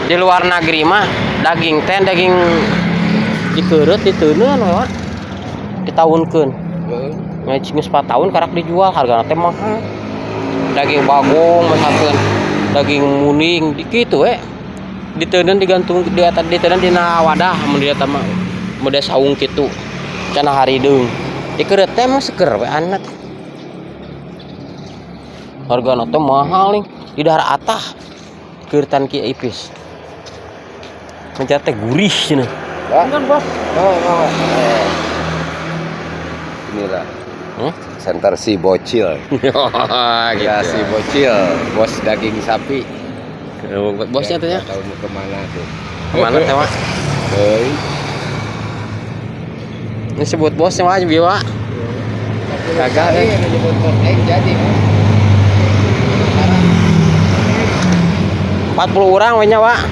Di luar negeri mah daging dikeureut diteuneun we Wak. Ditahunkeun. Heeh. Geus 4 tahun karak dijual hargana teh mahal. Daging bagong misalkan daging muning dikitu we. Diteuneun digantung di atas diteuneun dina wadah mun di eta mah mode saung kitu. Cenah harideung. Dikeureut teh mah seger we anak. Hargana teh mahal nih di daerah atah. Keureutan Ki Ipis. Mencet teh gurih cenah. Kan bos. Inilah. Center si bocil. Gitu. Ya si bocil, bos daging sapi. Bosnya tuh ya. Tahu mau kemana tuh? Kemana teh Wak? Heuy. Ini sebut bosnya Wak bieu Wak. Kagak Ini disebut bos jadi. 40 orang we nya Wak.